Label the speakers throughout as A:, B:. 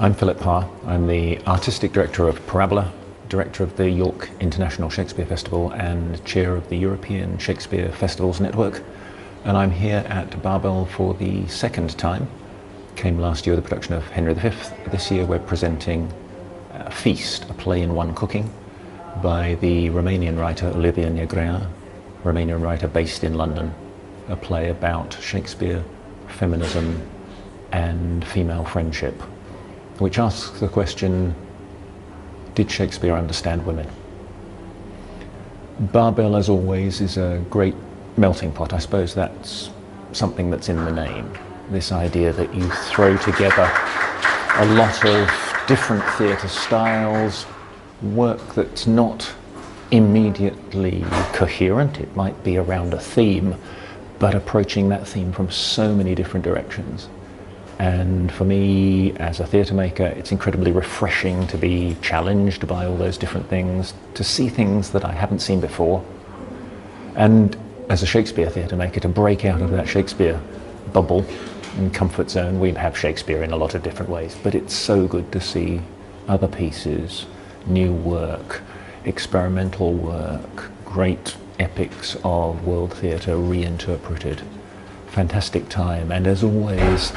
A: I'm Philipp Parr. I'm the Artistic Director of Parrabbola, Director of the York International Shakespeare Festival and Chair of the European Shakespeare Festivals Network. And I'm here at Babel for the second time. Came last year with the production of Henry V. This year we're presenting Feast, a play in one cooking, by the Romanian writer Olivia Negreanu, Romanian writer based in London. A play about Shakespeare, feminism and female friendship, which asks the question, did Shakespeare understand women? Babel, as always, is a great melting pot. I suppose that's something that's in the name. This idea that you throw together a lot of different theatre styles, work that's not immediately coherent. It might be around a theme, but approaching that theme from so many different directions. And for me, as a theatre maker, it's incredibly refreshing to be challenged by all those different things, to see things that I haven't seen before. And as a Shakespeare theatre maker, to break out of that Shakespeare bubble and comfort zone. We have Shakespeare in a lot of different ways, but it's so good to see other pieces, new work, experimental work, great epics of world theatre reinterpreted. Fantastic time, and as always,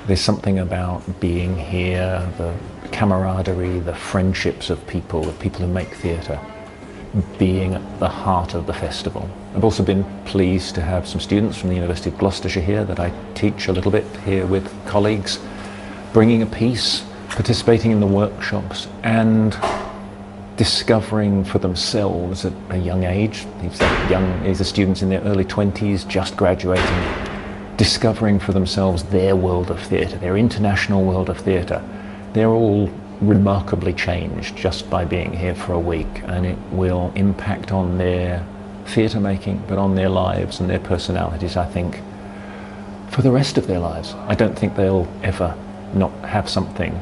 A: there's something about being here, the camaraderie, the friendships of people, the people who make theatre, being at the heart of the festival. I've also been pleased to have some students from the University of Gloucestershire here that I teach a little bit here with colleagues, bringing a piece, participating in the workshops and discovering for themselves at a young age. These are students in their early 20s, just graduating, discovering for themselves their world of theatre, their international world of theatre. They're all remarkably changed just by being here for a week, and it will impact on their theatre making, but on their lives and their personalities, I think, for the rest of their lives. I don't think they'll ever not have something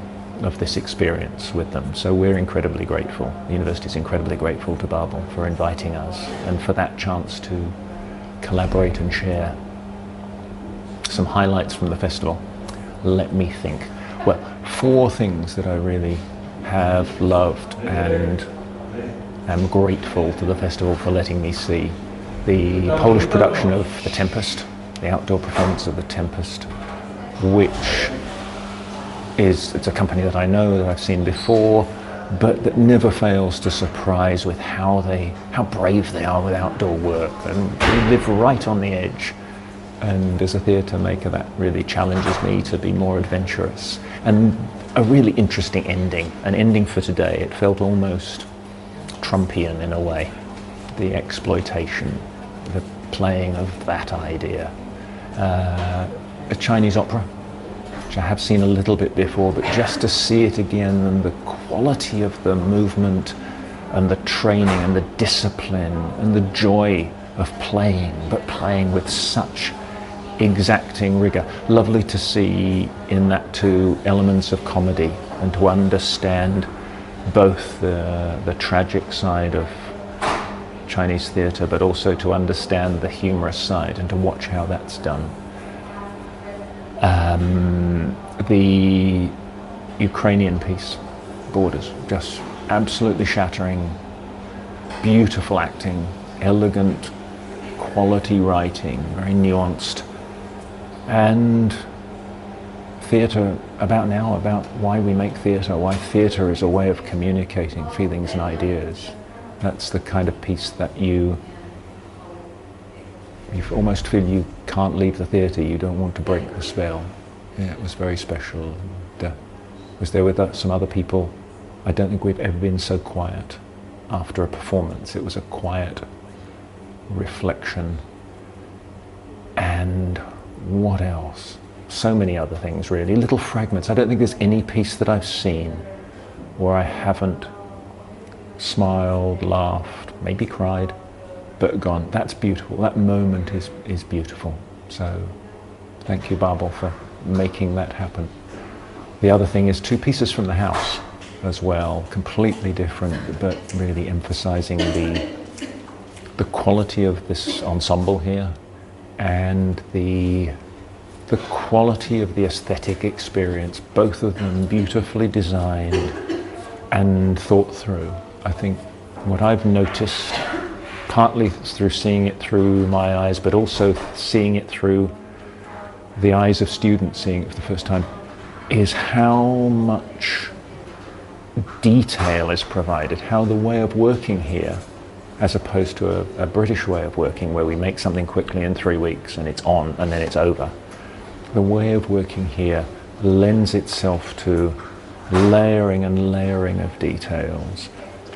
A: of this experience with them. So we're incredibly grateful. The university is incredibly grateful to Babel for inviting us and for that chance to collaborate and share. Some highlights from the festival. Let me think. Well, 4 things that I really have loved and am grateful to the festival for letting me see. The Polish production of The Tempest, the outdoor performance of The Tempest, which it's a company that I know, that I've seen before, but that never fails to surprise with how brave they are with outdoor work, and they live right on the edge. And as a theatre maker, that really challenges me to be more adventurous. And a really interesting ending, an ending for today. It felt almost Trumpian in a way. The exploitation, the playing of that idea. A Chinese opera, which I have seen a little bit before, but just to see it again, and the quality of the movement and the training and the discipline and the joy of playing, but playing with such exacting rigor. Lovely to see in that too elements of comedy, and to understand both the tragic side of Chinese theatre, but also to understand the humorous side and to watch how that's done. The Ukrainian piece, Borders, just absolutely shattering, beautiful acting, elegant, quality writing, very nuanced. And theatre about why we make theatre, why theatre is a way of communicating feelings and ideas. That's the kind of piece that you almost feel you can't leave the theatre, you don't want to break the spell. Yeah, it was very special. And, was there with some other people. I don't think we've ever been so quiet after a performance. It was a quiet reflection. And what else? So many other things, really. Little fragments. I don't think there's any piece that I've seen where I haven't smiled, laughed, maybe cried, but gone, that's beautiful. That moment is beautiful. So thank you, Babel, for making that happen. The other thing is 2 pieces from the house as well, completely different, but really emphasizing the quality of this ensemble here and the the quality of the aesthetic experience, both of them beautifully designed and thought through. I think what I've noticed, partly through seeing it through my eyes, but also seeing it through the eyes of students seeing it for the first time, is how much detail is provided, how the way of working here, as opposed to a British way of working where we make something quickly in 3 weeks and it's on and then it's over. The way of working here lends itself to layering and layering of details,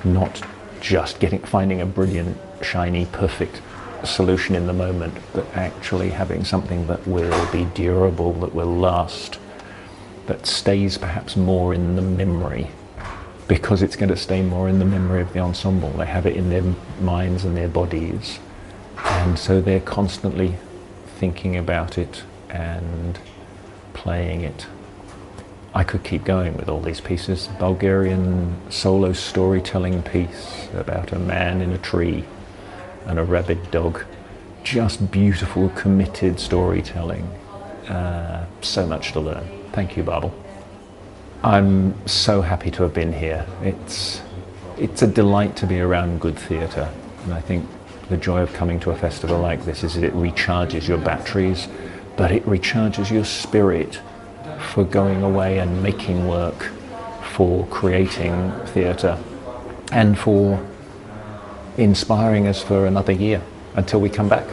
A: not just finding a brilliant, shiny, perfect solution in the moment, but actually having something that will be durable, that will last, that stays perhaps more in the memory, because it's going to stay more in the memory of the ensemble. They have it in their minds and their bodies, and so they're constantly thinking about it and playing it. I could keep going with all these pieces. Bulgarian solo storytelling piece about a man in a tree and a rabid dog. Just beautiful, committed storytelling. So much to learn. Thank you, Babel. I'm so happy to have been here. It's a delight to be around good theatre, and I think the joy of coming to a festival like this is that it recharges your batteries, but it recharges your spirit for going away and making work, for creating theatre, and for inspiring us for another year until we come back.